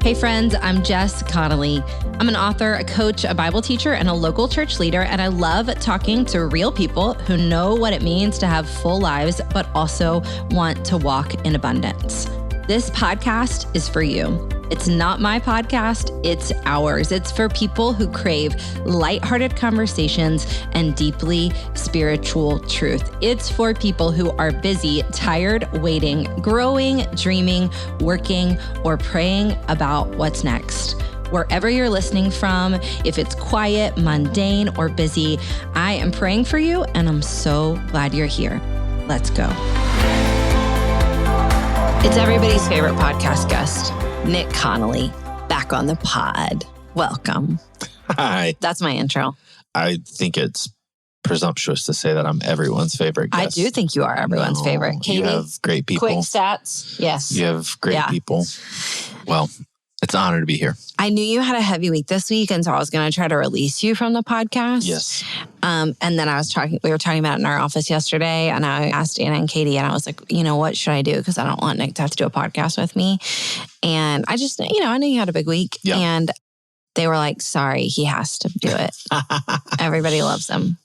Hey friends, I'm Jess Connolly. I'm an author, a coach, a Bible teacher, and a local church leader, and I love talking to real people who know what it means to have full lives, but also want to walk in abundance. This podcast is for you. It's not my podcast, it's ours. It's for people who crave lighthearted conversations and deeply spiritual truth. It's for people who are busy, tired, waiting, growing, dreaming, working, or praying about what's next. Wherever you're listening from, if it's quiet, mundane, or busy, I am praying for you, and I'm so glad you're here. Let's go. It's everybody's favorite podcast guest, Nick Connolly, back on the pod. Welcome. Hi. That's my intro. I think it's presumptuous to say that I'm everyone's favorite guest. I do think you are everyone's favorite. Katie, you have great people. Quick stats. Yes. You have great people. Well, it's an honor to be here. I knew you had a heavy week this week, and so I was going to try to release you from the podcast. Yes. And then we were talking about it in our office yesterday, and I asked Anna and Katie, and I was like, you know, what should I do? Because I don't want Nick to have to do a podcast with me. And I just, I knew you had a big week. Yeah. And they were like, sorry, he has to do it. Everybody loves him.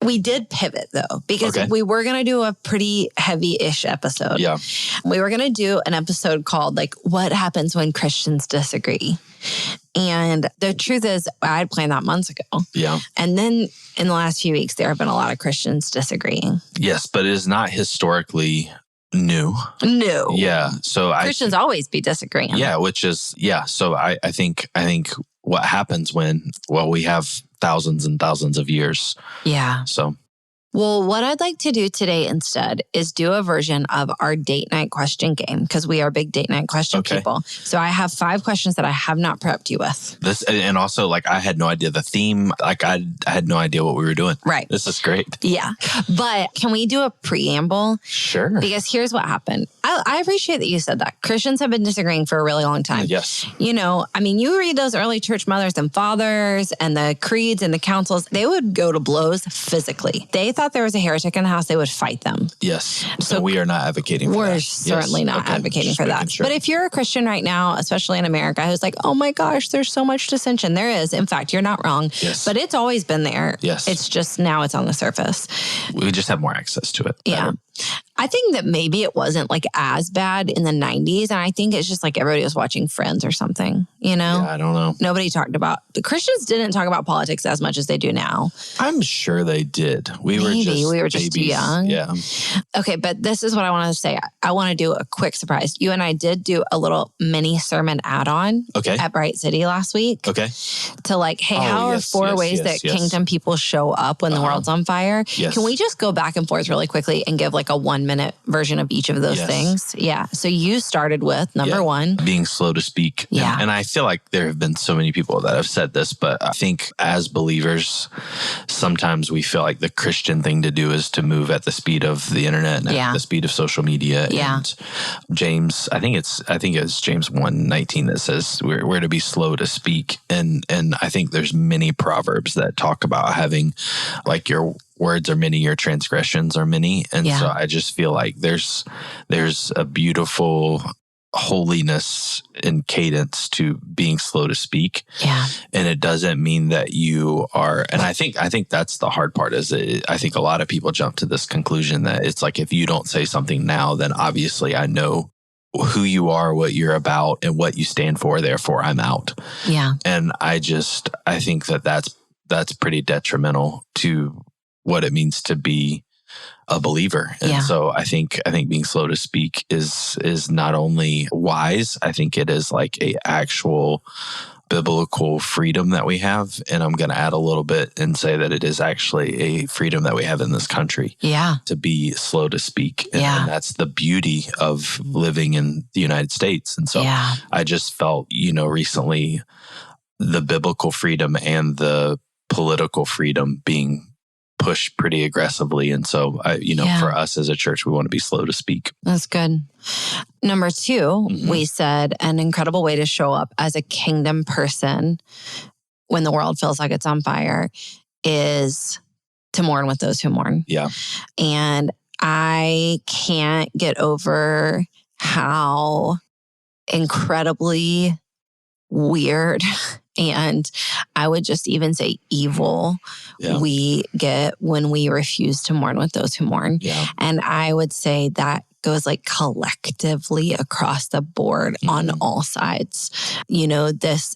We did pivot though, because we were going to do a pretty heavy-ish episode. Yeah. We were going to do an episode called what happens when Christians disagree? And the truth is, I had planned that months ago. Yeah. And then in the last few weeks, there have been a lot of Christians disagreeing. Yes, but it is not historically new. No. Yeah. So Christians always be disagreeing. Yeah, So I think what happens when, we have thousands and thousands of years. Yeah. So. Well, what I'd like to do today instead is do a version of our date night question game, because we are big date night question people. So I have 5 questions that I have not prepped you with. This, and also I had no idea the theme. I had no idea what we were doing. Right. This is great. Yeah. But can we do a preamble? Sure. Because here's what happened. I appreciate that you said that. Christians have been disagreeing for a really long time. Yes. You read those early church mothers and fathers and the creeds and the councils, they would go to blows physically. They thought there was a heretic in the house, they would fight them. Yes. So we are not advocating for that. We're certainly not advocating for that. Sure. But if you're a Christian right now, especially in America, who's like, oh my gosh, there's so much dissension. There is. In fact, you're not wrong. Yes. But it's always been there. Yes. It's just now it's on the surface. We just have more access to it. Yeah. I think that maybe it wasn't as bad in the 90s. And I think it's just everybody was watching Friends or something, Yeah, I don't know. Nobody talked about, the Christians didn't talk about politics as much as they do now. I'm sure they did. We were just too young. Yeah. Okay, but this is what I want to say. I want to do a quick surprise. You and I did do a little mini sermon add-on at Bright City last week. Okay. To hey, how are 4 ways that kingdom people show up when the world's on fire? Yes. Can we just go back and forth really quickly and give a 1-minute version of each of those things? Yeah. So you started with number 1. Being slow to speak. Yeah. And I feel like there have been so many people that have said this, but I think as believers, sometimes we feel like the Christian thing to do is to move at the speed of the internet and at the speed of social media. Yeah. And James, I think it's James 1:19 that says we're to be slow to speak. And I think there's many proverbs that talk about having your words are many, your transgressions are many. And so I just feel like there's a beautiful holiness and cadence to being slow to speak. Yeah. And it doesn't mean that you are, and I think that's the hard part is I think a lot of people jump to this conclusion that it's if you don't say something now, then obviously I know who you are, what you're about, and what you stand for, therefore I'm out. Yeah. And I think that's pretty detrimental to what it means to be a believer. And so I think being slow to speak is not only wise, I think it is a actual biblical freedom that we have. And I'm going to add a little bit and say that it is actually a freedom that we have in this country. Yeah. To be slow to speak. And that's the beauty of living in the United States. And so I just felt, recently the biblical freedom and the political freedom being pushed pretty aggressively. And so, for us as a church, we want to be slow to speak. That's good. Number 2, we said an incredible way to show up as a kingdom person when the world feels like it's on fire is to mourn with those who mourn. Yeah. And I can't get over how incredibly weird and I would just even say evil we get when we refuse to mourn with those who mourn. Yeah. And I would say that goes like collectively across the board on all sides. You know, this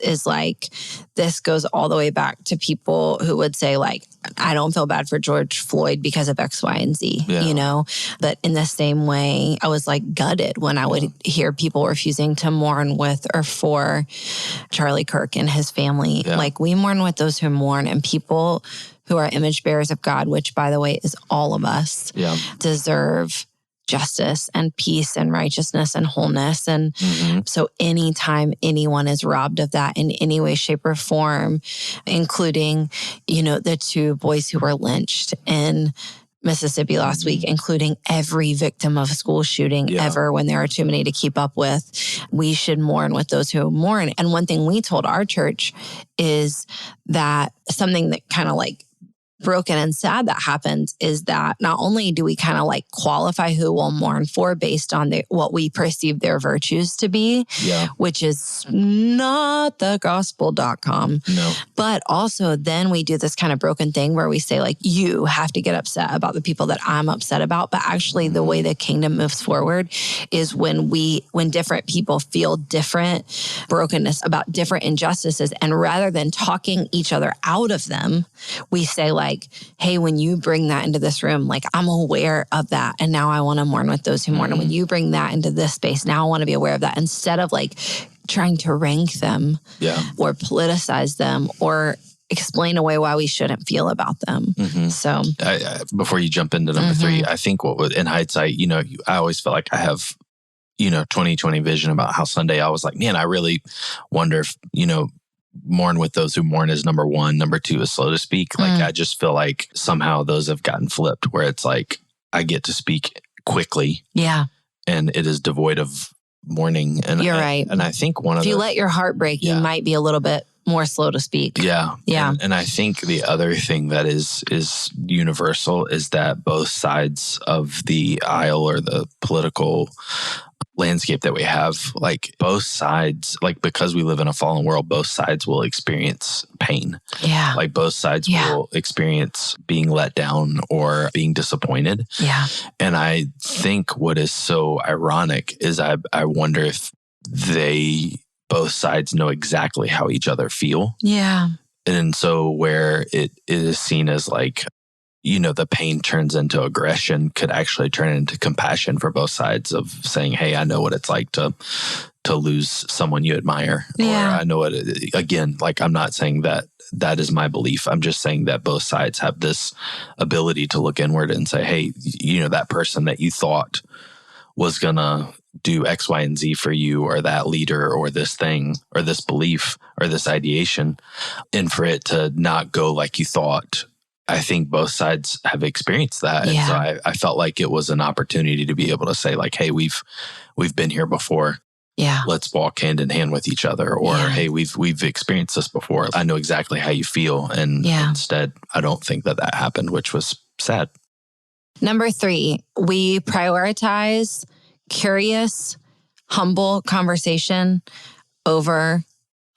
goes all the way back to people who would say like, I don't feel bad for George Floyd because of X, Y, and Z, you know? But in the same way, I was like gutted when I would hear people refusing to mourn with or for Charlie Kirk and his family. Like we mourn with those who mourn, and people who are image bearers of God, which by the way is all of us, deserve justice and peace and righteousness and wholeness. And so anytime anyone is robbed of that in any way, shape, or form, including, you know, the 2 boys who were lynched in Mississippi last week, including every victim of a school shooting ever when there are too many to keep up with, we should mourn with those who mourn. And one thing we told our church is that something that kind of like broken and sad that happens is that not only do we kind of like qualify who we'll mourn for based on what we perceive their virtues to be, which is not thegospel.com. No. But also then we do this kind of broken thing where we say like, you have to get upset about the people that I'm upset about. But actually the way the kingdom moves forward is when different people feel different brokenness about different injustices. And rather than talking each other out of them, we say like, hey, when you bring that into this room, like I'm aware of that. And now I want to mourn with those who mourn. And when you bring that into this space, now I want to be aware of that, instead of like trying to rank them or politicize them or explain away why we shouldn't feel about them. So before you jump into number 3, I think in hindsight, you know, I always felt like I have, you know, 20/20 vision about how Sunday I was like, man, I really wonder if, you know, mourn with those who mourn is number 1. Number 2 is slow to speak. Like, I just feel like somehow those have gotten flipped where it's like, I get to speak quickly. Yeah. And it is devoid of mourning. And you're right. And I think if you let your heart break, you might be a little bit more slow to speak. Yeah. Yeah. And I think the other thing that is universal is that both sides of the aisle or the political landscape that we have, like both sides, like because we live in a fallen world, both sides will experience pain. Yeah. Like both sides will experience being let down or being disappointed. Yeah. And I think what is so ironic is I wonder if both sides know exactly how each other feel. Yeah. And so where it is seen as like, you know, the pain turns into aggression could actually turn into compassion for both sides of saying, hey, I know what it's like to lose someone you admire. Yeah. Or I know it, again, like I'm not saying that is my belief. I'm just saying that both sides have this ability to look inward and say, hey, you know, that person that you thought was going to do X, Y, and Z for you, or that leader or this thing or this belief or this ideation, and for it to not go like you thought. I think both sides have experienced that. Yeah. And so I felt like it was an opportunity to be able to say like, hey, we've been here before. Yeah. Let's walk hand in hand with each other. Or, hey, we've experienced this before. I know exactly how you feel. And instead, I don't think that happened, which was sad. Number 3, we prioritize curious, humble conversation over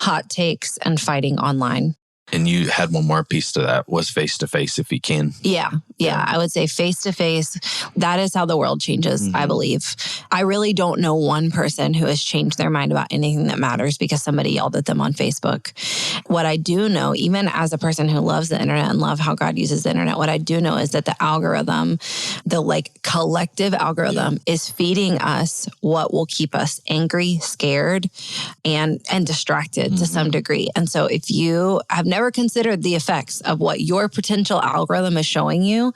hot takes and fighting online. And you had one more piece to that, was face-to-face if you can. Yeah. I would say face-to-face, that is how the world changes, I believe. I really don't know one person who has changed their mind about anything that matters because somebody yelled at them on Facebook. What I do know, even as a person who loves the internet and love how God uses the internet, what I do know is that the algorithm, the like collective algorithm is feeding us what will keep us angry, scared, and distracted to some degree. And so if you have never considered the effects of what your potential algorithm is showing you,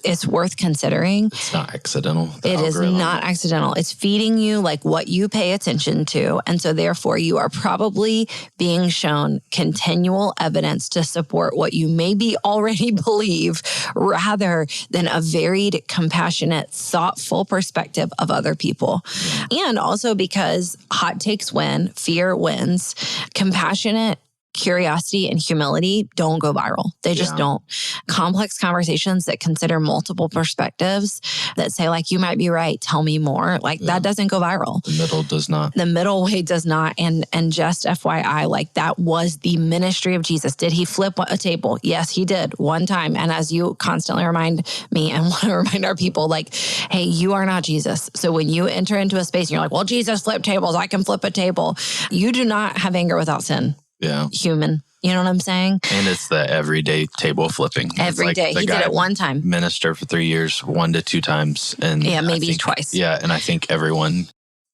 it's worth considering. It's not accidental. It is not accidental. It's feeding you like what you pay attention to. And so therefore you are probably being shown continual evidence to support what you maybe already believe rather than a varied, compassionate, thoughtful perspective of other people. And also because hot takes win, fear wins, compassionate, curiosity and humility don't go viral. They just don't. Complex conversations that consider multiple perspectives that say like, you might be right, tell me more. Like that doesn't go viral. The middle does not. The middle way does not. And just FYI, like that was the ministry of Jesus. Did he flip a table? Yes, he did one time. And as you constantly remind me and want to remind our people, like, hey, you are not Jesus. So when you enter into a space and you're like, well, Jesus flipped tables, I can flip a table. You do not have anger without sin. Yeah. Human. You know what I'm saying? And it's the everyday table flipping. Every day. He did it one time. Ministered for 3 years, 1 to 2 times. And maybe twice. Yeah. And I think everyone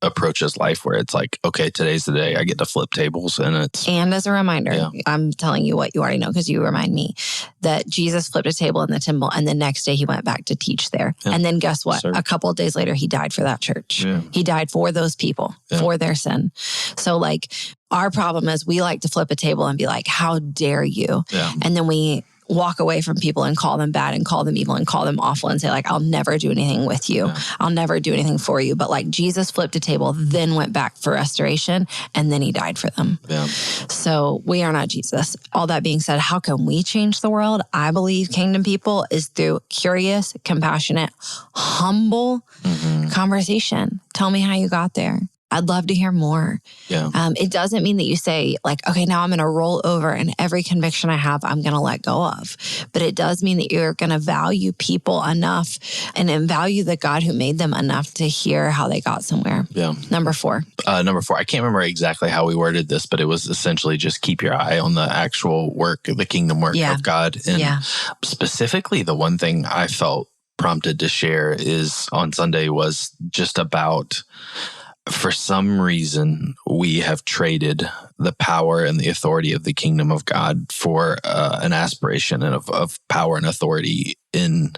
approaches life where it's like, okay, today's the day I get to flip tables. And as a reminder, I'm telling you what you already know because you remind me that Jesus flipped a table in the temple and the next day he went back to teach there. Yeah. And then guess what? A couple of days later, he died for that church. Yeah. He died for those people, for their sin. So like our problem is we like to flip a table and be like, how dare you? Yeah. And then we walk away from people and call them bad and call them evil and call them awful and say like, I'll never do anything with you. Yeah. I'll never do anything for you. But like Jesus flipped a table, then went back for restoration and then he died for them. Yeah. So we are not Jesus. All that being said, how can we change the world? I believe kingdom people is through curious, compassionate, humble conversation. Tell me how you got there. I'd love to hear more. Yeah. It doesn't mean that you say like, okay, now I'm going to roll over and every conviction I have, I'm going to let go of. But it does mean that you're going to value people enough and then value the God who made them enough to hear how they got somewhere. Yeah. Number 4. I can't remember exactly how we worded this, but it was essentially just keep your eye on the actual work, the kingdom work of God. And specifically the one thing I felt prompted to share is on Sunday was just about, for some reason, we have traded the power and the authority of the kingdom of God for an aspiration of power and authority in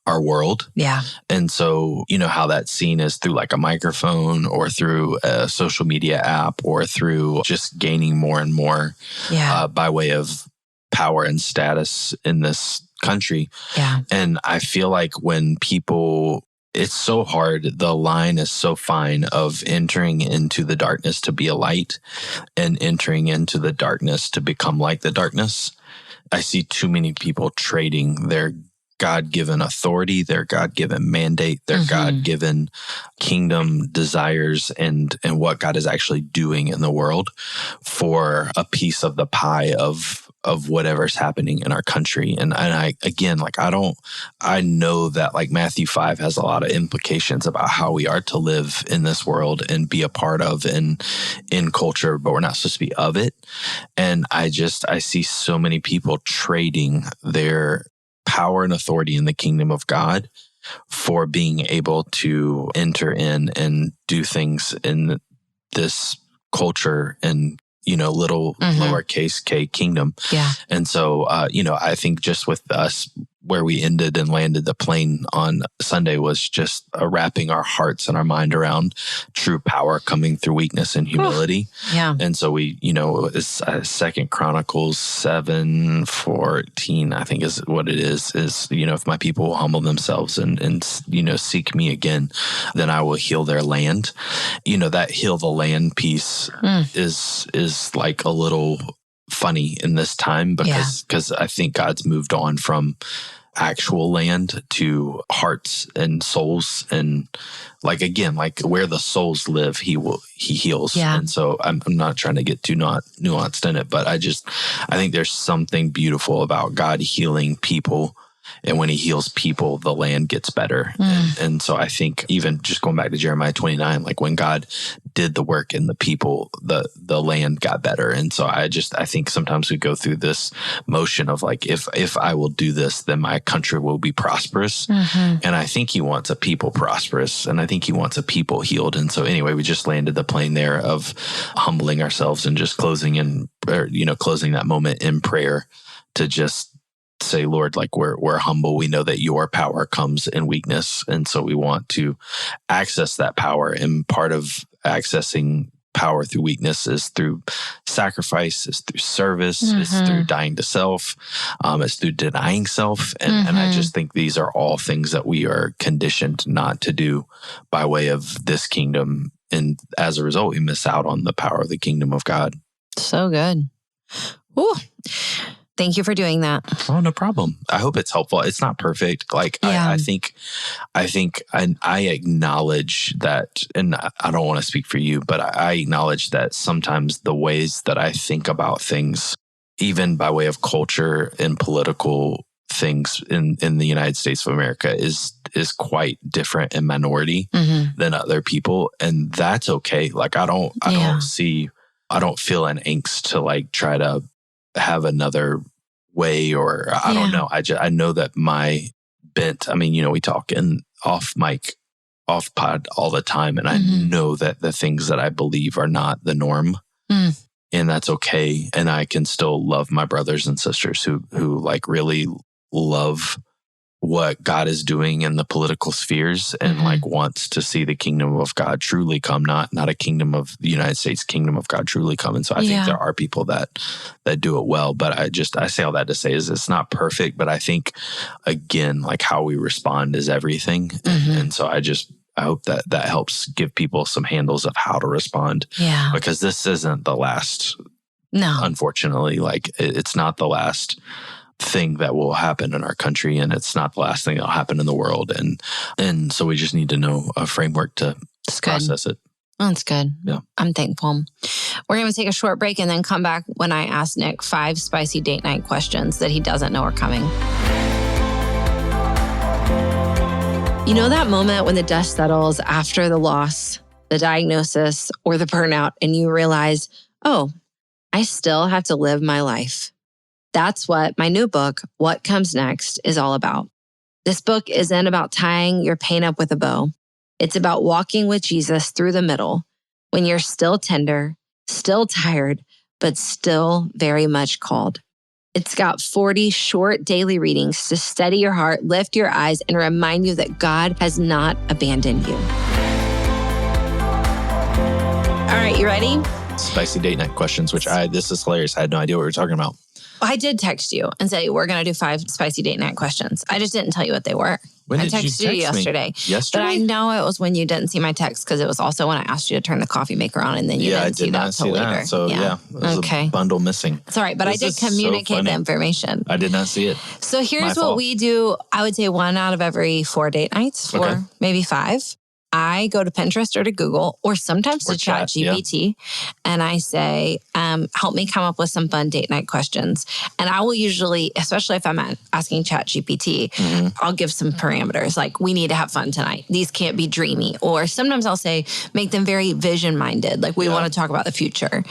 our world. Yeah. And so, you know, how that's seen is through like a microphone or through a social media app or through just gaining more and more by way of power and status in this country. Yeah. And I feel like when people... It's so hard. The line is so fine of entering into the darkness to be a light and entering into the darkness to become like the darkness. I see too many people trading their God-given authority, their God-given mandate, their God-given kingdom desires and what God is actually doing in the world for a piece of the pie of whatever's happening in our country. And I, again, like, I know that like Matthew 5 has a lot of implications about how we are to live in this world and be a part of and in culture, but we're not supposed to be of it. And I see so many people trading their power and authority in the kingdom of God for being able to enter in and do things in this culture and, you know, little lowercase k kingdom. Yeah. And so, you know, I think just with us, where we ended and landed the plane on Sunday was just wrapping our hearts and our mind around true power coming through weakness and humility. Yeah. And so we, you know, it's 2 Chronicles 7:14, I think is what it is, you know, if my people will humble themselves and, you know, seek me again, then I will heal their land. You know, that heal the land piece is like a little funny in this time because I think God's moved on from actual land to hearts and souls, and like again, like where the souls live, he heals. Yeah. And so I'm not trying to get too not nuanced in it, but I think there's something beautiful about God healing people. And when he heals people, the land gets better. And so I think even just going back to Jeremiah 29, like when God did the work in the people, the land got better. And so I think sometimes we go through this motion of like, if I will do this, then my country will be prosperous. And I think he wants a people prosperous. And I think he wants a people healed. And so anyway, we just landed the plane there of humbling ourselves and just closing that moment in prayer to just say, Lord, like we're humble. We know that your power comes in weakness. And so we want to access that power. And part of accessing power through weakness is through sacrifice, is through service, is through dying to self, is through denying self. And I just think these are all things that we are conditioned not to do by way of this kingdom. And as a result, we miss out on the power of the kingdom of God. So good. Ooh. Thank you for doing that. Oh, no problem. I hope it's helpful. It's not perfect. Like, I think I acknowledge that, and I don't want to speak for you, but I acknowledge that sometimes the ways that I think about things, even by way of culture and political things in the United States of America, is quite different and minority than other people. And that's okay. Like, I don't feel an angst to like try to have another way, or I don't know. I know that my bent, I mean, we talk in off mic, off pod all the time. And I know that the things that I believe are not the norm, and that's okay. And I can still love my brothers and sisters who like really love what God is doing in the political spheres and like wants to see the kingdom of God truly come, not a kingdom of the United States, kingdom of God truly come. And so I think there are people that do it well, but I say all that to say is it's not perfect, but I think again, like how we respond is everything. And so I hope that helps give people some handles of how to respond, because this isn't the last, unfortunately, like it's not the last thing that will happen in our country, and it's not the last thing that'll happen in the world, and so we just need to know a framework to process it. That's good. Yeah, I'm thankful. We're going to take a short break and then come back when I ask Nick 5 spicy date night questions that he doesn't know are coming. You know that moment when the dust settles after the loss, the diagnosis, or the burnout, and you realize, oh, I still have to live my life. That's what my new book, What Comes Next, is all about. This book isn't about tying your pain up with a bow. It's about walking with Jesus through the middle when you're still tender, still tired, but still very much called. It's got 40 short daily readings to steady your heart, lift your eyes, and remind you that God has not abandoned you. All right, you ready? Spicy date night questions, which this is hilarious. I had no idea what we were talking about. I did text you and say, we're going to do 5 spicy date night questions. I just didn't tell you what they were. When I did you texted you text yesterday. Me? Yesterday? But I know it was when you didn't see my text, because it was also when I asked you to turn the coffee maker on, and then you didn't see that until later. So it was a bundle missing. It's all right, but I did communicate the information. I did not see it. So here's what we do. I would say 1 out of every 4 date nights, maybe 5. I go to Pinterest or to Google or sometimes to ChatGPT, and I say, help me come up with some fun date night questions. And I will usually, especially if I'm asking ChatGPT, I'll give some parameters like, we need to have fun tonight. These can't be dreamy. Or sometimes I'll say, make them very vision-minded. Like, we want to talk about the future.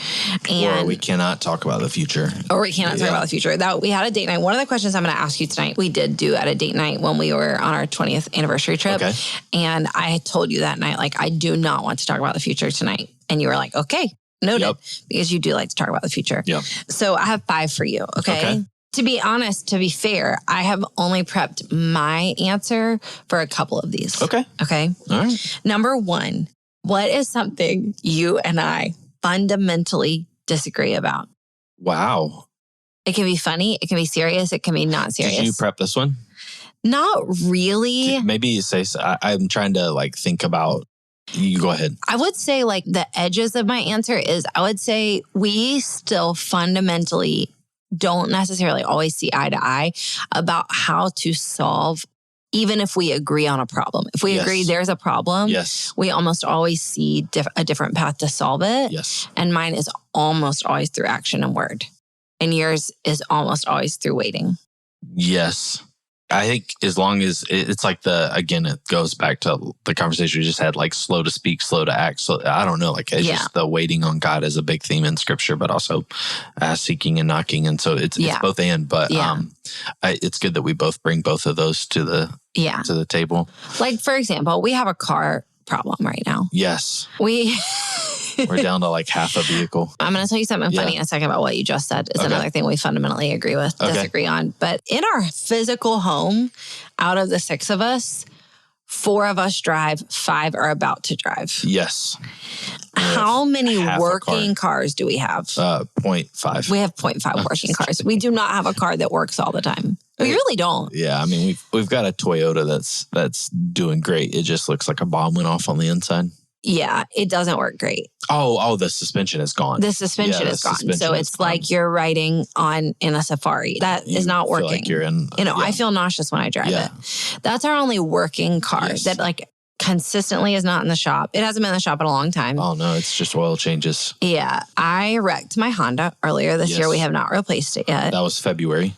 Or we cannot talk about the future. Or we cannot talk about the future. We had a date night. One of the questions I'm going to ask you tonight, we did do at a date night when we were on our 20th anniversary trip. Okay. And I told you that night, like, I do not want to talk about the future tonight. And you were like, okay, noted, because you do like to talk about the future. Yep. So I have 5 for you. Okay. To be honest, to be fair, I have only prepped my answer for a couple of these. Okay. All right. Number 1, what is something you and I fundamentally disagree about? Wow. It can be funny. It can be serious. It can be not serious. Did you prep this one? Not really. Maybe you say, I'm trying to like think about, you go ahead. I would say like the edges of my answer is, I would say we still fundamentally don't necessarily always see eye to eye about how to solve, even if we agree on a problem. If we agree there's a problem, we almost always see a different path to solve it. Yes. And mine is almost always through action and word. And yours is almost always through waiting. Yes. I think as long as it's like again, it goes back to the conversation we just had, like slow to speak, slow to act. So I don't know, like it's just the waiting on God is a big theme in scripture, but also seeking and knocking. And so it's both and, but it's good that we both bring both of those to the table. Like, for example, we have a car problem right now. Yes. We're down to like half a vehicle. I'm going to tell you something funny in a second about what you just said. It's another thing we fundamentally disagree on. But in our physical home, out of the 6 of us, 4 of us drive, 5 are about to drive. Yes. How many working cars do we have? 0.5. We have 0.5 working cars. We do not have a car that works all the time. We really don't. Yeah, I mean, we've got a Toyota that's doing great. It just looks like a bomb went off on the inside. Yeah, it doesn't work great. Oh, the suspension is gone. The suspension is gone. So it's like you're riding in a Safari. That is not working. Like you're in, I feel nauseous when I drive it. That's our only working car that like consistently is not in the shop. It hasn't been in the shop in a long time. Oh no, it's just oil changes. Yeah. I wrecked my Honda earlier this year. We have not replaced it yet. That was February.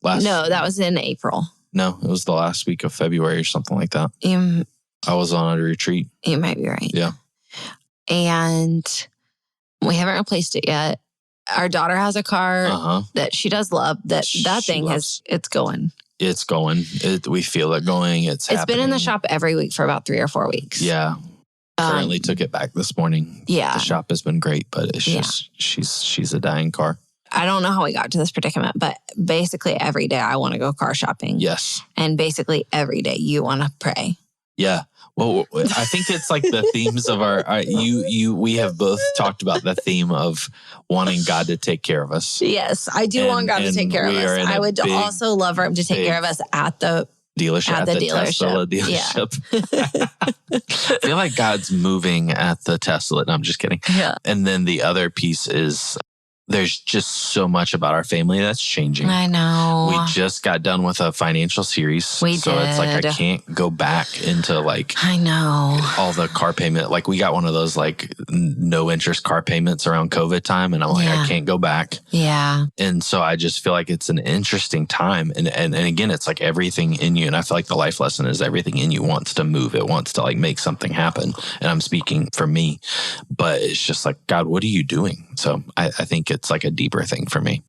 No, that was in April. No, it was the last week of February or something like that. I was on a retreat. You might be right. Yeah. And we haven't replaced it yet. Our daughter has a car that she does love. That thing it's going. It's going. We feel it going. It's been in the shop every week for about 3 or 4 weeks. Yeah. Currently took it back this morning. Yeah. The shop has been great, but it's just she's a dying car. I don't know how we got to this predicament, but basically every day I want to go car shopping. Yes. And basically every day you want to pray. Yeah. Well, I think it's like the themes of we have both talked about the theme of wanting God to take care of us. Yes, I do want God to take care of us. I would also love for him to take care of us at the dealership. At the Tesla dealership. Yeah. I feel like God's moving at the Tesla. No, I'm just kidding. Yeah. And then the other piece is there's just so much about our family that's changing. I know. We just got done with a financial series. So it's like I can't go back into like I know all the car payment. Like we got one of those like no interest car payments around COVID time. And I'm like, I can't go back. Yeah. And so I just feel like it's an interesting time. And again, it's like everything in you. And I feel like the life lesson is everything in you wants to move. It wants to like make something happen. And I'm speaking for me, but it's just like, God, what are you doing? So I think it's like a deeper thing for me.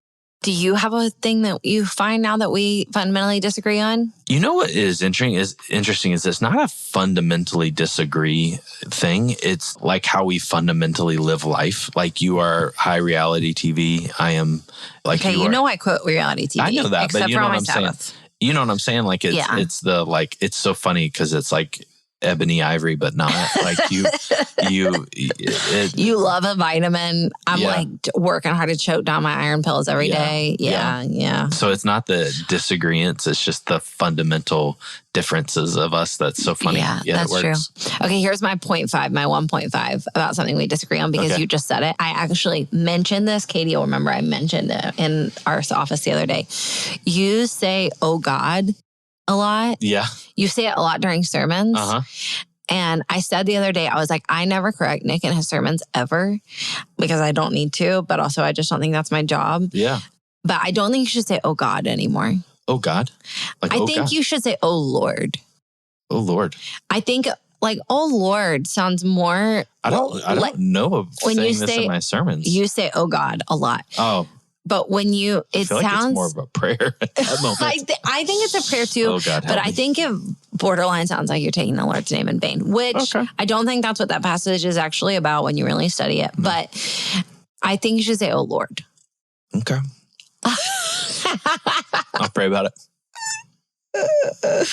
Do you have a thing that you find now that we fundamentally disagree on? You know what is interesting is it's not a fundamentally disagree thing. It's like how we fundamentally live life. Like you are high reality TV. I am like I quote reality TV. I know that, but you know what I'm Sabbath. saying. You know what I'm saying? Like it's the like it's so funny because it's like ebony ivory, but not like you love a vitamin. I'm like working hard to choke down my iron pills every day. Yeah. So it's not the disagreements. It's just the fundamental differences of us. That's so funny. Yeah, that's it works. True. Okay, here's my 1.5 about something we disagree on because you just said it. I actually mentioned this. Katie will remember I mentioned it in our office the other day. You say, "Oh God," a lot. Yeah. You say it a lot during sermons. And I said the other day, I was like, I never correct Nick in his sermons ever because I don't need to, but also I just don't think that's my job. Yeah. But I don't think you should say, "Oh God," anymore. Oh God? Like, I think you should say, "Oh Lord." Oh Lord. I think like, "Oh Lord" sounds more. I don't know of saying this in my sermons. You say, "Oh God" a lot. Oh. But when I feel like it's more of a prayer at that moment. I think it's a prayer too. Oh God, but I think it borderline sounds like you're taking the Lord's name in vain, which I don't think that's what that passage is actually about when you really study it. But I think you should say, "Oh Lord." Okay. I'll pray about it.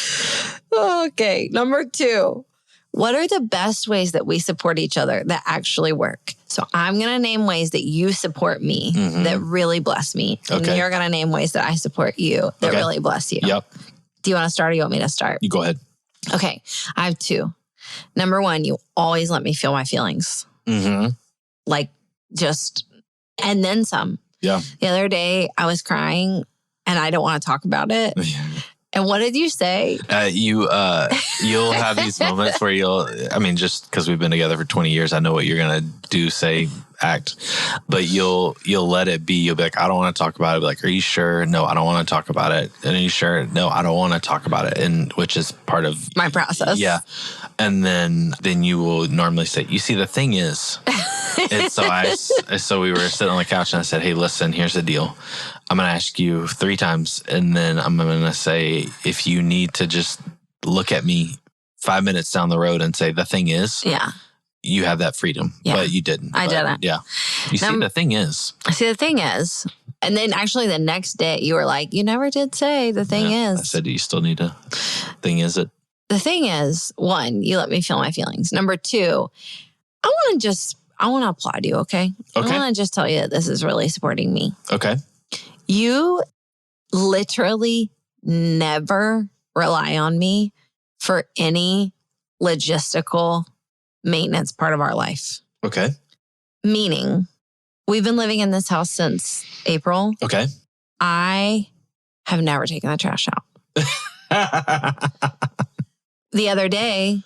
Okay. Number 2. What are the best ways that we support each other that actually work? So I'm going to name ways that you support me that really bless me. And you're going to name ways that I support you that really bless you. Yep. Do you want to start or you want me to start? You go ahead. Okay. I have 2. Number 1, you always let me feel my feelings. Like just, and then some. Yeah. The other day I was crying and I don't want to talk about it. And what did you say? You'll have these moments where just because we've been together for 20 years, I know what you're going to do, say, act, but you'll let it be. You'll be like, "I don't want to talk about it." Be like, "Are you sure?" "No, I don't want to talk about it." "And are you sure?" "No, I don't want to talk about it." And which is part of my process. Yeah. And then you will normally say, "You see, the thing is," and so we were sitting on the couch and I said, "Hey, listen, here's the deal. I'm going to ask you 3 times and then I'm going to say, if you need to just look at me 5 minutes down the road and say, the thing is, you have that freedom." But you didn't. I didn't. Yeah. You see, the thing is. And then actually the next day you were like, "You never did say the thing is." I said, "Do you still need a thing is it?" The thing is, 1, you let me feel my feelings. Number 2, I want to applaud you, okay? I want to just tell you that this is really supporting me. Okay. You literally never rely on me for any logistical maintenance part of our life. Okay. Meaning, we've been living in this house since April. Okay. I have never taken the trash out. The other day,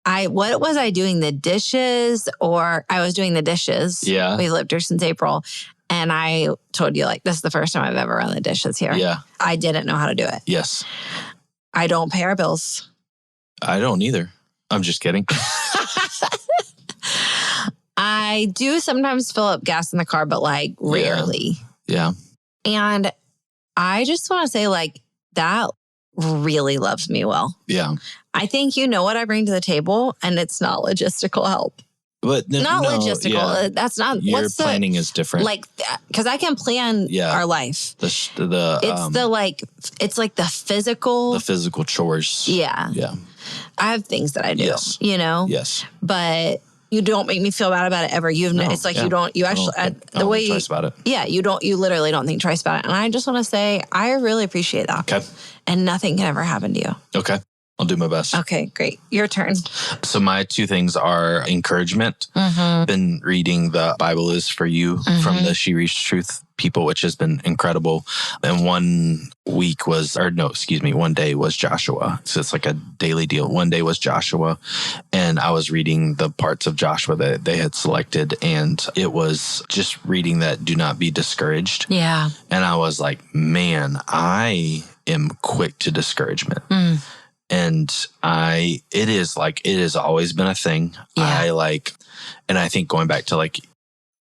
what was I doing? The dishes, or I was doing the dishes. Yeah. We lived here since April. And I told you, like, this is the first time I've ever run the dishes here. Yeah. I didn't know how to do it. Yes. I don't pay our bills. I don't either. I'm just kidding. I do sometimes fill up gas in the car, but like rarely. Yeah. And I just want to say, like, that really loves me well. Yeah. I think you know what I bring to the table, and it's not logistical help. But Not logistical. Yeah. That's not your planning is different. Like, because I can plan our life. It's like the physical chores. Yeah. Yeah. I have things that I do. Yes. You know. Yes. But you don't make me feel bad about it ever. It's like you don't. You actually the way twice about it. Yeah. You don't. You literally don't think twice about it. And I just want to say I really appreciate that. Okay. And nothing can ever happen to you. Okay. I'll do my best. Okay, great. Your turn. So my two things are encouragement. Been reading The Bible Is For You from the She Reads Truth people, which has been incredible. And one day was Joshua. So it's like a daily deal. One day was Joshua. And I was reading the parts of Joshua that they had selected. And it was just reading that do not be discouraged. Yeah. And I was like, man, I am quick to discouragement. And it has always been a thing. Yeah. And I think going back to like,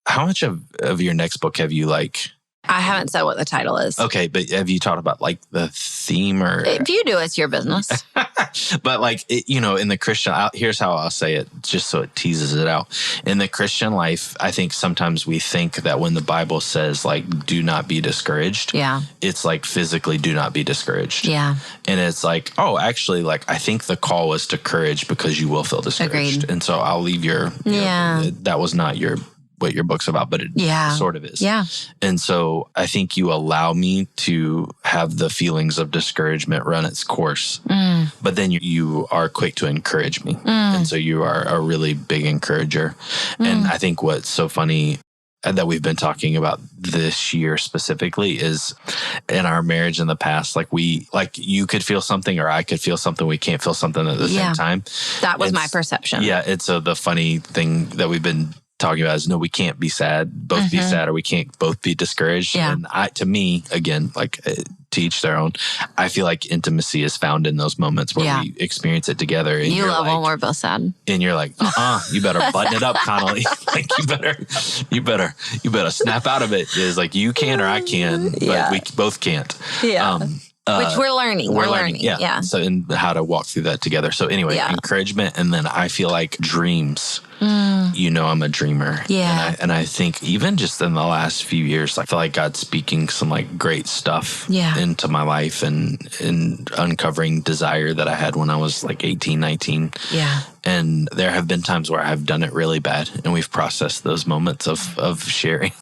how much of your next book have you like? I haven't said what the title is. Okay, but have you talked about like the theme or? If you do, it's your business. But like, in the Christian, here's how I'll say it just so it teases it out. In the Christian life, I think sometimes we think that when the Bible says like, do not be discouraged. Yeah. It's like physically do not be discouraged. Yeah. And it's like, oh, actually, like, I think the call was to courage because you will feel discouraged. Agreed. And so I'll leave that was not what your book's about, but it sort of is. Yeah. And so I think you allow me to have the feelings of discouragement run its course, but then you are quick to encourage me. And so you are a really big encourager. And I think what's so funny that we've been talking about this year specifically is in our marriage in the past, you could feel something or I could feel something. We can't feel something at the same time. That was my perception. Yeah. And so the funny thing that we've been talking about is no, we can't be sad, both be sad, or we can't both be discouraged. Yeah. And to me, again, like to each their own, I feel like intimacy is found in those moments where we experience it together. And you love when we're both sad. And you're like, you better button it up, Connolly. Like you better snap out of it. It's like you can or I can, but we both can't. Yeah. Which we're learning. We're learning. Yeah. So, and how to walk through that together. So anyway, encouragement. And then I feel like dreams, I'm a dreamer. Yeah. And I think even just in the last few years, I feel like God's speaking some like great stuff into my life and uncovering desire that I had when I was like 18, 19. Yeah. And there have been times where I've done it really bad and we've processed those moments of sharing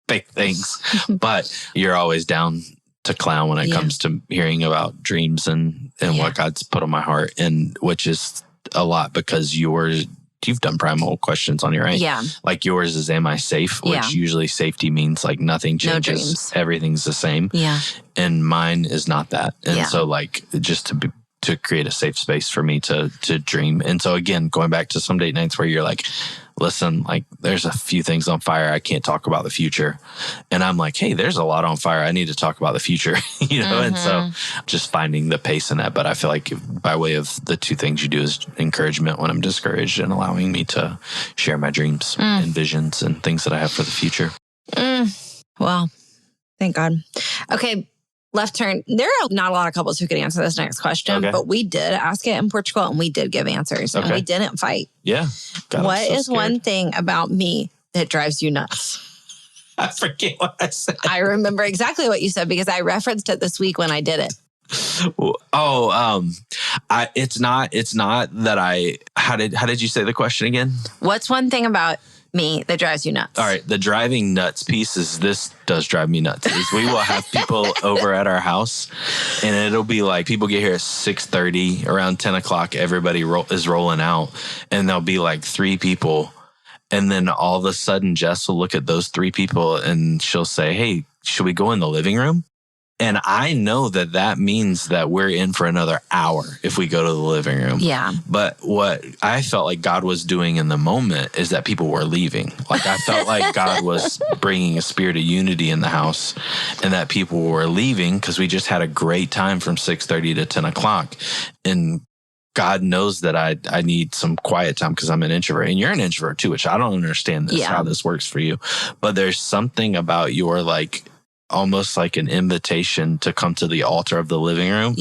big things, but you're always down to clown when it comes to hearing about dreams and what God's put on my heart, and which is a lot because you've done primal questions on your own. Yeah. Like yours is, am I safe? Which usually safety means like nothing changes. No dreams. Everything's the same. Yeah. And mine is not that. And so like just to create a safe space for me to dream. And so again, going back to some date nights where you're like, listen, like there's a few things on fire. I can't talk about the future. And I'm like, hey, there's a lot on fire. I need to talk about the future, And so just finding the pace in that. But I feel like by way of the two things you do is encouragement when I'm discouraged and allowing me to share my dreams and visions and things that I have for the future. Well, thank God. Okay. Left turn. There are not a lot of couples who could answer this next question, but we did ask it in Portugal and we did give answers and we didn't fight. Yeah. God, what is one thing about me that drives you nuts? I forget what I said. I remember exactly what you said because I referenced it this week when I did it. It's not that how did you say the question again? What's one thing about me that drives you nuts? All right. The driving nuts piece is this does drive me nuts. Is we will have people over at our house and it'll be like people get here at 6:30, around 10 o'clock. Everybody is rolling out and there'll be like 3 people. And then all of a sudden, Jess will look at those 3 people and she'll say, hey, should we go in the living room? And I know that means that we're in for another hour if we go to the living room. Yeah. But what I felt like God was doing in the moment is that people were leaving. Like I felt like God was bringing a spirit of unity in the house and that people were leaving because we just had a great time from 6:30 to 10 o'clock. And God knows that I need some quiet time because I'm an introvert and you're an introvert too, which I don't understand how this works for you. But there's something about your like almost like an invitation to come to the altar of the living room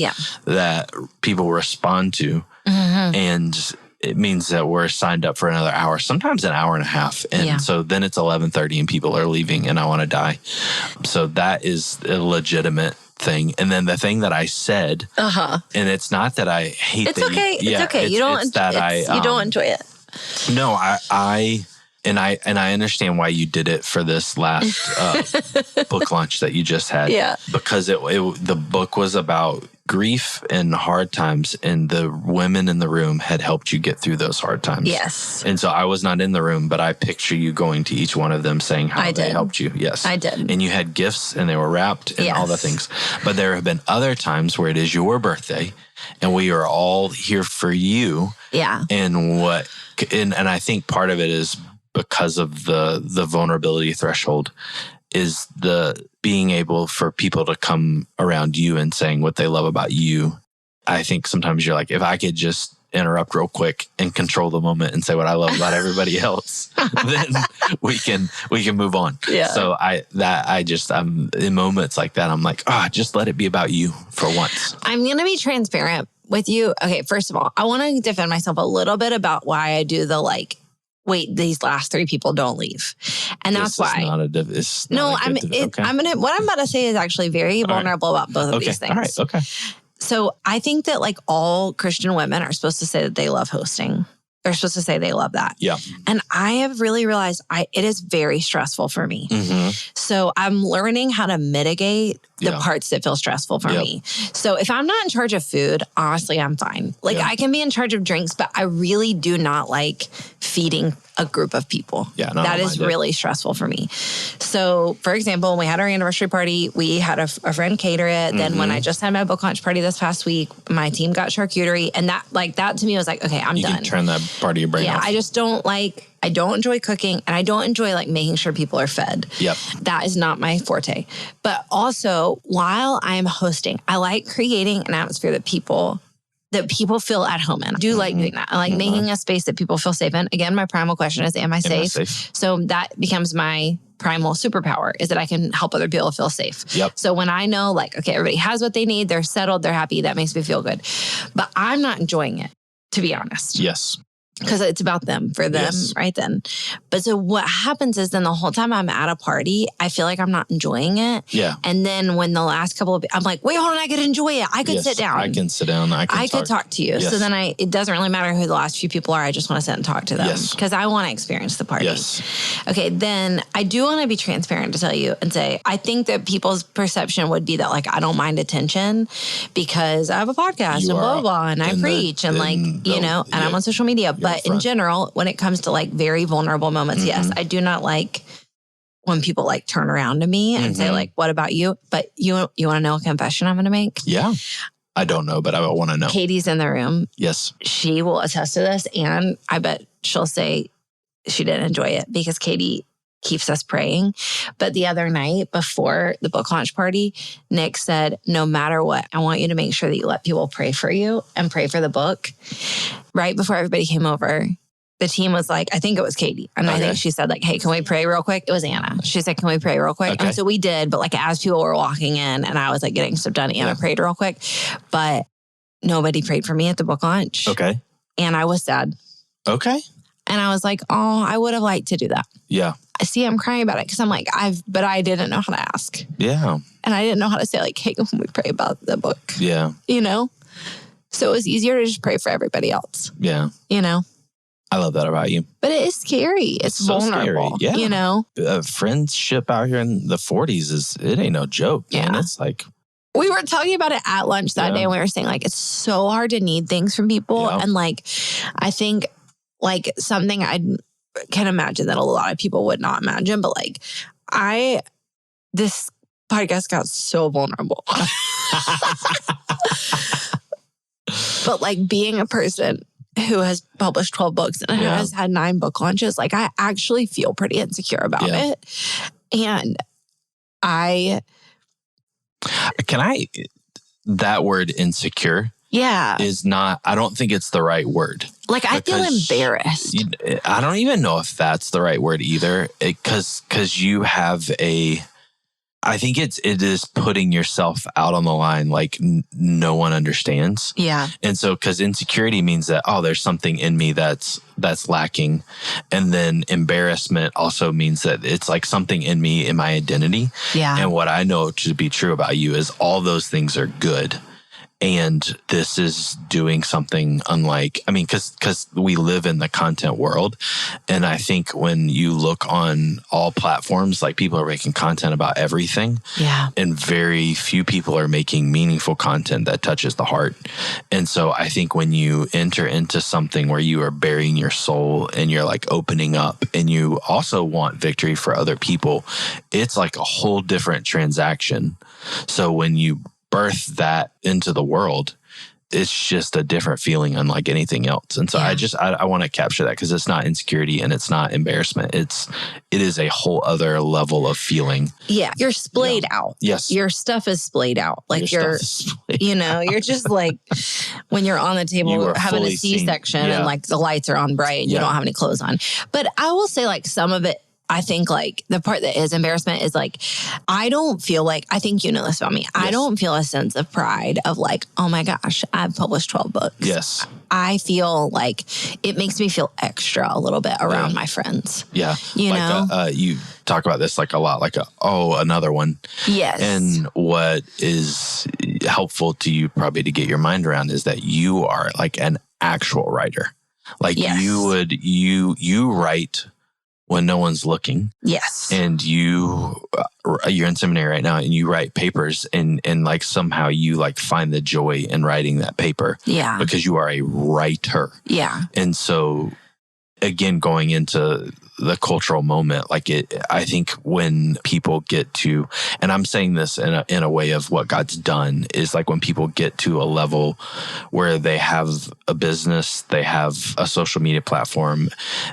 that people respond to. Mm-hmm. And it means that we're signed up for another hour, sometimes an hour and a half. And so then it's 11:30 and people are leaving and I want to die. So that is a legitimate thing. And then the thing that I said, and it's not that I hate it's okay. It's okay. You don't enjoy it. No, I understand why you did it for this last book launch that you just had. Yeah. Because the book was about grief and hard times, and the women in the room had helped you get through those hard times. Yes. And so I was not in the room, but I picture you going to each one of them saying how they helped you. Yes. I did. And you had gifts and they were wrapped and all the things. But there have been other times where it is your birthday and we are all here for you. Yeah. And I think part of it is because of the vulnerability threshold is the being able for people to come around you and saying what they love about you. I think sometimes you're like, if I could just interrupt real quick and control the moment and say what I love about everybody else, then we can move on. Yeah. So I'm in moments like that, I'm like, just let it be about you for once. I'm going to be transparent with you. Okay. First of all, I want to defend myself a little bit about why I do the wait, these last 3 people don't leave. And that's why. What I'm about to say is actually very vulnerable about both of these things. All right. Okay. So I think that all Christian women are supposed to say that they love hosting. They're supposed to say they love that. Yeah. And I have really realized it is very stressful for me. Mm-hmm. So I'm learning how to mitigate the parts that feel stressful for me. So if I'm not in charge of food, honestly, I'm fine. I can be in charge of drinks, but I really do not like feeding a group of people. Yeah, that is really stressful for me. So for example, when we had our anniversary party, we had a friend cater it. Mm-hmm. Then when I just had my book launch party this past week, my team got charcuterie. And that to me was like, okay, I'm done. You can turn that part of your brain off. I just don't I don't enjoy cooking and I don't enjoy making sure people are fed. Yep. That is not my forte. But also while I am hosting, I like creating an atmosphere that people feel at home in. I do like doing that. I like making a space that people feel safe in. Again, my primal question is, am I safe? So that becomes my primal superpower is that I can help other people feel safe. Yep. So when I know okay, everybody has what they need, they're settled, they're happy, that makes me feel good. But I'm not enjoying it, to be honest. Yes. Because it's about them, for them, right then. But so what happens is then the whole time I'm at a party, I feel like I'm not enjoying it. Yeah. And then when the last couple of, I'm like, wait, hold on, I could enjoy it. I could sit down. I can sit down. I could talk to you. Yes. So then it doesn't really matter who the last few people are. I just want to sit and talk to them because I want to experience the party. Yes. Okay. Then I do want to be transparent to tell you and say, I think that people's perception would be that I don't mind attention because I have a podcast and blah, blah, blah, and I preach and and I'm on social media. But in general, when it comes to very vulnerable moments, yes, I do not like when people turn around to me and say what about you? But you want to know a confession I'm going to make? Yeah. I don't know, but I want to know. Katie's in the room. Yes. She will attest to this. And I bet she'll say she didn't enjoy it because Katie keeps us praying. But the other night before the book launch party, Nick said, no matter what, I want you to make sure that you let people pray for you and pray for the book. Right before everybody came over, the team was I think it was Katie. And I think she said hey, can we pray real quick? It was Anna. She said, can we pray real quick? Okay. And so we did. But as people were walking in and I was getting stuff done, Anna prayed real quick. But nobody prayed for me at the book launch. Okay. And I was sad. Okay. And I was I would have liked to do that. Yeah. See, I'm crying about it because I'm but I didn't know how to ask. Yeah. And I didn't know how to say hey, can we pray about the book? Yeah. So it was easier to just pray for everybody else. Yeah. I love that about you. But it is scary. It's so vulnerable. Scary. Yeah. You know? Friendship out here in the 40s it ain't no joke, man. It's like... We were talking about it at lunch that day, and we were saying, like, it's so hard to need things from people. And, like, I think, like, something I can imagine that a lot of people would not imagine, but, like, this podcast got so vulnerable. But, like, being a person who has published 12 books and who has had 9 book launches, like, I actually feel pretty insecure about it. And that word insecure is not, I don't think it's the right word. Like, I feel embarrassed. I don't even know if that's the right word either. Because you have I think it is putting yourself out on the line like no one understands. Yeah. And so, because insecurity means that, there's something in me that's lacking. And then embarrassment also means that it's like something in me, in my identity. Yeah. And what I know to be true about you is all those things are good. And this is doing something unlike, because we live in the content world. And I think when you look on all platforms, like people are making content about everything. Yeah. And very few people are making meaningful content that touches the heart. And so I think when you enter into something where you are burying your soul and you're like opening up and you also want victory for other people, it's like a whole different transaction. So when you birth that into the world, it's just a different feeling unlike anything else. And so I want to capture that because it's not insecurity and it's not embarrassment. It is a whole other level of feeling. Yeah. You're splayed out. Yes. Your stuff is splayed out. Like you're just like when you're on the table having a C-section and like the lights are on bright and you don't have any clothes on. But I will say like some of it, I think like the part that is embarrassment is like, I don't feel like, I think you know this about me. Yes. I don't feel a sense of pride of like, oh my gosh, I've published 12 books. Yes. I feel like it makes me feel extra a little bit around my friends. Yeah. You know? You talk about this like a lot, like, another one. Yes. And what is helpful to you probably to get your mind around is that you are like an actual writer. Like you write when no one's looking. Yes. And you're in seminary right now and you write papers and like somehow you like find the joy in writing that paper. Yeah. Because you are a writer. Yeah. And so again, going into the cultural moment, I think when people get to, and I'm saying this in a way of what God's done, is like when people get to a level where they have a business, they have a social media platform,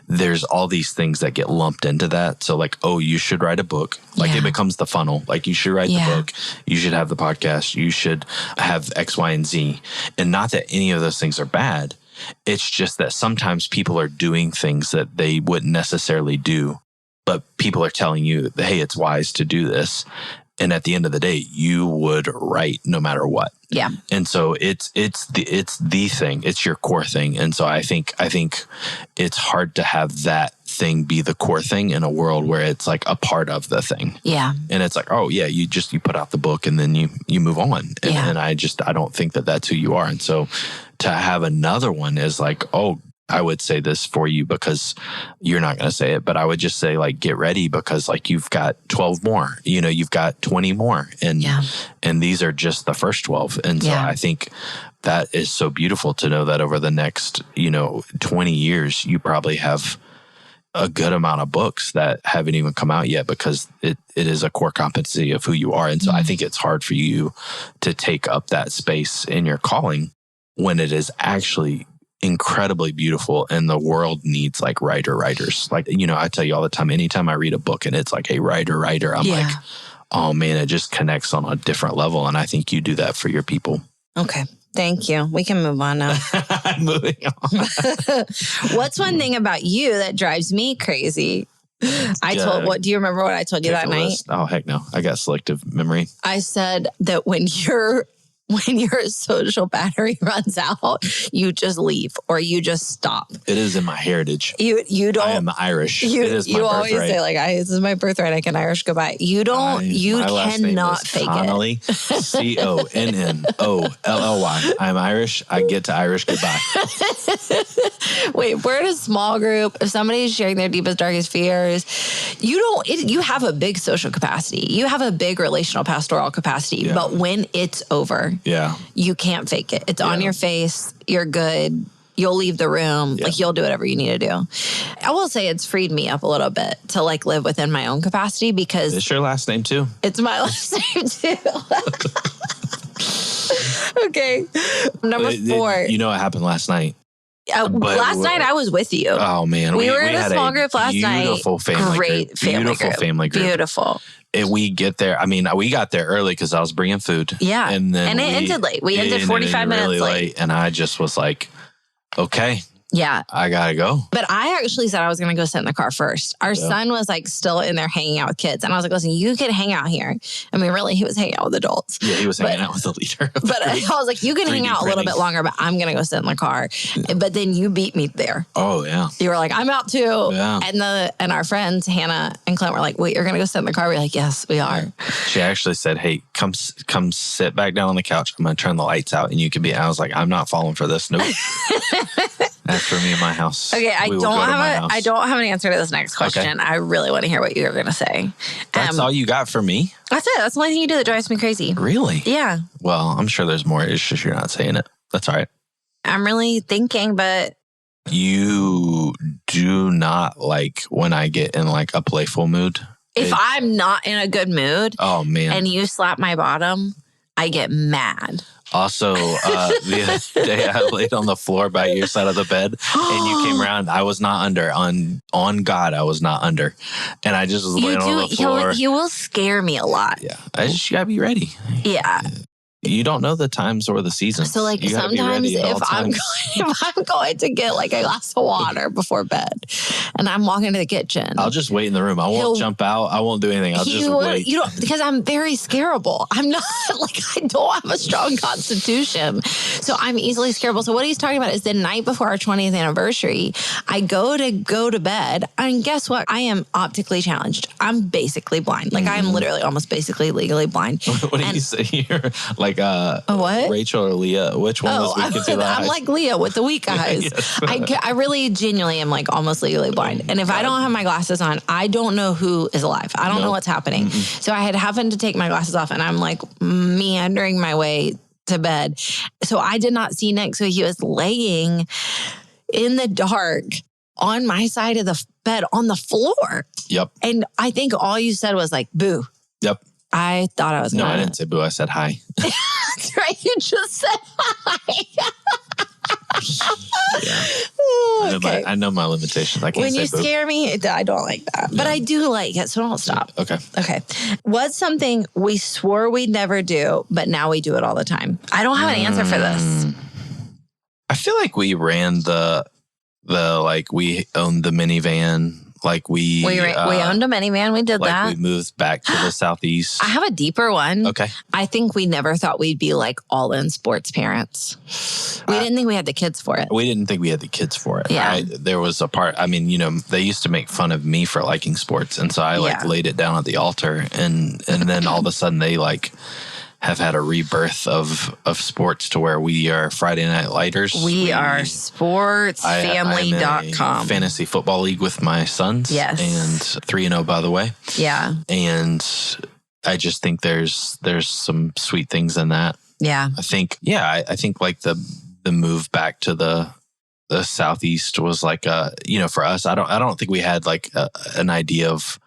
there's all these things that get lumped into that. So like, you should write a book. Like it becomes the funnel. Like you should write the book, you should have the podcast, you should have X, Y, and Z. And not that any of those things are bad. It's just that sometimes people are doing things that they wouldn't necessarily do, but people are telling you, hey, it's wise to do this. And at the end of the day, you would write no matter what. Yeah. And so it's the thing. It's your core thing. And so I think it's hard to have that thing be the core thing in a world where it's like a part of the thing. Yeah. And it's like, you put out the book and then you move on. And I don't think that that's who you are. And so to have another one is like, I would say this for you because you're not going to say it, but I would just say like, get ready because like you've got 12 more, you've got 20 more and these are just the first 12. And so I think that is so beautiful to know that over the next, 20 years, you probably have a good amount of books that haven't even come out yet because it is a core competency of who you are. And so I think it's hard for you to take up that space in your calling when it is actually incredibly beautiful and the world needs like writers. Like, I tell you all the time, anytime I read a book and it's like a writer, I'm like, oh man, it just connects on a different level. And I think you do that for your people. Okay. Thank you. We can move on now. Moving on. What's one thing about you that drives me crazy? Do you remember what I told you that night? Oh, heck no. I got selective memory. I said that when you're when your social battery runs out, you just leave or you just stop. It is in my heritage. You don't. I am Irish. It is my you birthright. always say like, this is my birthright. I can Irish goodbye. You don't. You cannot fake Connolly, it. Connolly. I'm Irish. I get to Irish goodbye. Wait, we're in a small group. If somebody's sharing their deepest, darkest fears, you have a big social capacity. You have a big relational pastoral capacity. Yeah. But when it's over, you can't fake it. It's on your face. You're good. You'll leave the room. Like you'll do whatever you need to do. I will say it's freed me up a little bit to like live within my own capacity because it's your last name too. It's my last name too. Okay. Number 4. You know what happened last night? Last night I was with you. Oh man, we were in a small group last night. Beautiful family group. Beautiful family group. Beautiful. We get there. I mean, we got there early because I was bringing food. Yeah, and then it ended late. We ended 45 minutes really late, and I just was like, okay. Yeah. I gotta go. But I actually said I was going to go sit in the car first. Our son was like still in there hanging out with kids. And I was like, listen, you can hang out here. I mean, really, he was hanging out with adults. Yeah, he was hanging out with the leader. But I was like, you can hang out a little bit longer, but I'm going to go sit in the car. Yeah. But then you beat me there. Oh, yeah. You were like, I'm out too. Yeah. And our friends, Hannah and Clint, were like, wait, you're going to go sit in the car? We're like, yes, we are. She actually said, hey, come sit back down on the couch. I'm going to turn the lights out and you can be. I was like, I'm not falling for this. Nope. That's for me in my house. Okay, I don't have an answer to this next question. Okay. I really want to hear what you're going to say. That's all you got for me? That's it. That's the only thing you do that drives me crazy. Really? Yeah. Well, I'm sure there's more. It's just you're not saying it. That's all right. I'm really thinking, but... You do not like when I get in like a playful mood? If I'm not in a good mood... Oh, man. And you slap my bottom, I get mad. Also, the other day I laid on the floor by your side of the bed and you came around. I was not under. On God, I was not under. And I just was laying on the floor. You will scare me a lot. Yeah. You gotta be ready. Yeah. You don't know the times or the seasons. So like sometimes if I'm going to get like a glass of water before bed and I'm walking to the kitchen. I'll just wait in the room. I won't jump out. I won't do anything. I'll just wait. Because I'm very scareable. I'm not I don't have a strong constitution. So I'm easily scareable. So what he's talking about is the night before our 20th anniversary, I go to bed and guess what? I am optically challenged. I'm basically blind. Like I am literally almost basically legally blind. What do you say here? Like what? Rachel or Leah? Which one was weak into the eyes? I'm like Leah with the weak eyes. Yes. I really genuinely am like almost legally blind. And if I don't have my glasses on, I don't know who is alive. I don't know what's happening. Mm-mm. So I had happened to take my glasses off and I'm like meandering my way to bed. So I did not see Nick. So he was laying in the dark on my side of the bed on the floor. Yep. And I think all you said was like, boo. Yep. I thought I was No, I didn't say boo. I said hi. That's right. You just said hi. Yeah. Okay. I know my limitations. I can't when say you boo. scare me, I don't like that. Yeah. But I do like it, so don't stop. Okay. What's something we swore we'd never do, but now we do it all the time? I don't have an answer for this. I feel like we ran the like we owned the minivan. Like we owned a minivan. We did that. We moved back to the Southeast. I have a deeper one. Okay. I think we never thought we'd be like all in sports parents. We didn't think we had the kids for it. We didn't think we had the kids for it. Yeah. There was a part, I mean, they used to make fun of me for liking sports. And so I laid it down at the altar and then all of a sudden they have had a rebirth of sports to where we are Friday Night Lighters. We are sportsfamily.com. I'm a fantasy football league with my sons. Yes. And 3-0, by the way. Yeah. And I just think there's some sweet things in that. Yeah. I think like the move back to the Southeast was like, for us, I don't think we had like an idea of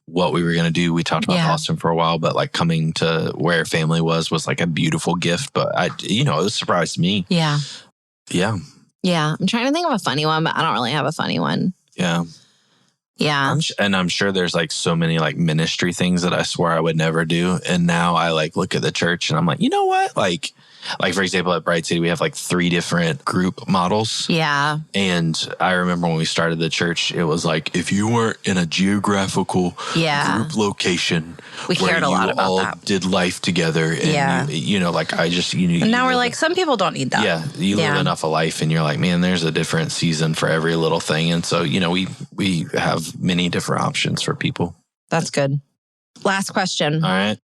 what we were going to do. We talked about Austin for a while, but like coming to where family was like a beautiful gift. But it surprised me. Yeah. Yeah. Yeah. I'm trying to think of a funny one, but I don't really have a funny one. Yeah. Yeah. I'm sure there's like so many like ministry things that I swore I would never do. And now I like look at the church and I'm like, you know what? Like for example, at Bright City, we have like 3 different group models. Yeah. And I remember when we started the church, it was like, if you weren't in a geographical group location, we cared a lot about that. Did life together. And you know, like and now we're like, some people don't need that. Yeah. You live enough of life and you're like, man, there's a different season for every little thing. And so, you know, we have many different options for people. That's good. Last question. All right.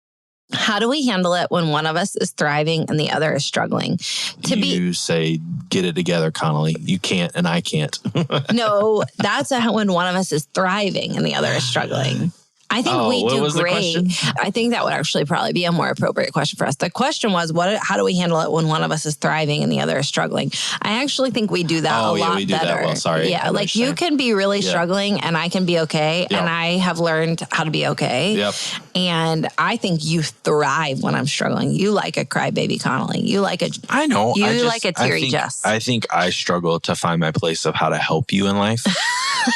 How do we handle it when one of us is thriving and the other is struggling? You say, get it together, Connolly. You can't and I can't. No, that's when one of us is thriving and the other is struggling. I think we do great. I think that would actually probably be a more appropriate question for us. The question was, how do we handle it when one of us is thriving and the other is struggling? I actually think we do that a lot we do better. That well. Sorry. Yeah, like you can be really struggling and I can be okay. Yep. And I have learned how to be okay. Yep. And I think you thrive when I'm struggling. You like a crybaby Connolly. You like a I know. You like a teary Jess. I think I struggle to find my place of how to help you in life.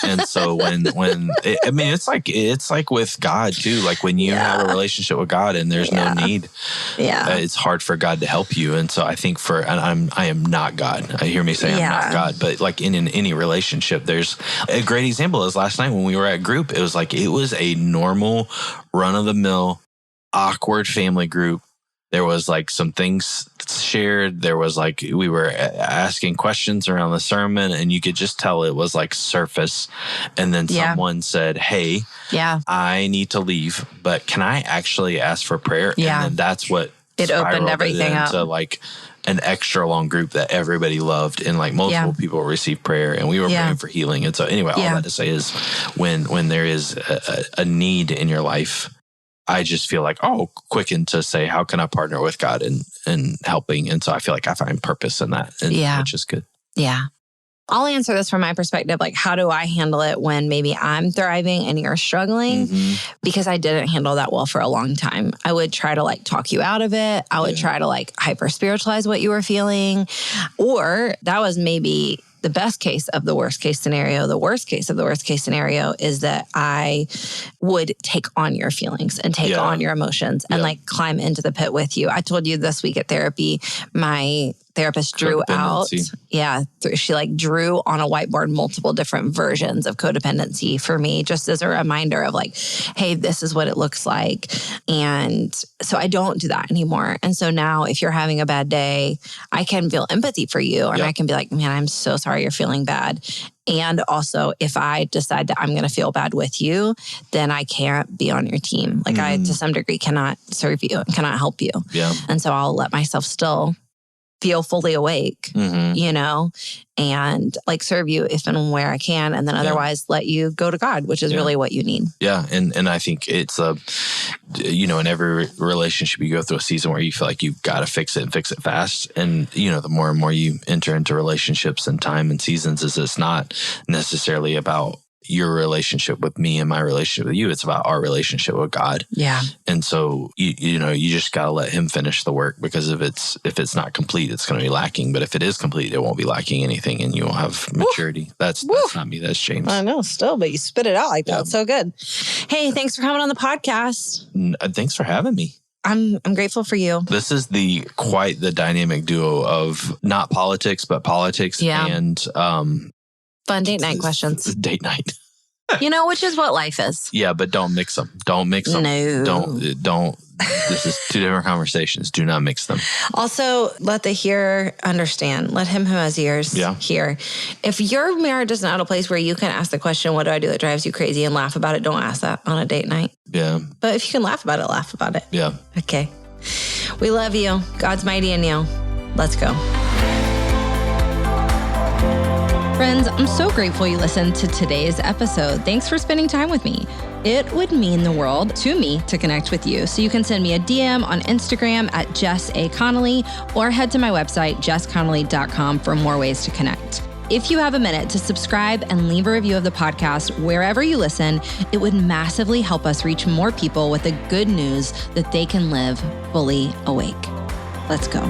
And so it's like with God too. Like when you have a relationship with God and there's no need, it's hard for God to help you. And so I think I am not God. I hear me say I'm not God, but like in any relationship, there's a great example is last night when we were at group, it was a normal run of the mill, awkward family group. There was like some things shared. There was like, we were asking questions around the sermon and you could just tell it was like surface. And then someone said, hey, I need to leave, but can I actually ask for prayer? Yeah. And then that's what it opened everything up to like an extra long group that everybody loved and like multiple people received prayer and we were praying for healing. And so anyway, all that to say is when there is a need in your life, I just feel like, quicken to say, how can I partner with God in helping? And so I feel like I find purpose in that, which is good. Yeah. I'll answer this from my perspective. Like, how do I handle it when maybe I'm thriving and you're struggling? Mm-hmm. Because I didn't handle that well for a long time. I would try to like talk you out of it. I would try to like hyper spiritualize what you were feeling. Or that was maybe the best case of the worst case scenario. The worst case of the worst case scenario is that I would take on your feelings and take on your emotions and like climb into the pit with you. I told you this week at therapy, my therapist drew out. She like drew on a whiteboard multiple different versions of codependency for me, just as a reminder of like, hey, this is what it looks like. And so I don't do that anymore. And so now if you're having a bad day, I can feel empathy for you. And I can be like, man, I'm so sorry you're feeling bad. And also, if I decide that I'm going to feel bad with you, then I can't be on your team. Like I, to some degree, cannot serve you and cannot help you. Yeah. And so I'll let myself still feel fully awake, you know, and like serve you if and where I can. And then otherwise let you go to God, which is really what you need. Yeah. And I think it's, in every relationship you go through a season where you feel like you've got to fix it and fix it fast. And, the more and more you enter into relationships and time and seasons is it's not necessarily about your relationship with me and my relationship with you. It's about our relationship with God. Yeah. And so, you just got to let him finish the work because if it's not complete, it's going to be lacking. But if it is complete, it won't be lacking anything and you will have maturity. That's not me. That's James. I know still, but you spit it out like that. So good. Hey, thanks for coming on the podcast. Thanks for having me. I'm grateful for you. This is quite the dynamic duo of not politics, but politics and, fun date night questions. Date night. Which is what life is. Yeah, but don't mix them. Don't mix them. No. Don't. This is two different conversations. Do not mix them. Also, let the hearer understand. Let him who has ears hear. If your marriage is not a place where you can ask the question, what do I do that drives you crazy, and laugh about it, don't ask that on a date night. Yeah. But if you can laugh about it, laugh about it. Yeah. Okay. We love you. God's mighty in you. Let's go. Friends, I'm so grateful you listened to today's episode. Thanks for spending time with me. It would mean the world to me to connect with you. So you can send me a DM on Instagram at Jess A. Connolly or head to my website, jessconnolly.com for more ways to connect. If you have a minute to subscribe and leave a review of the podcast wherever you listen, it would massively help us reach more people with the good news that they can live fully awake. Let's go.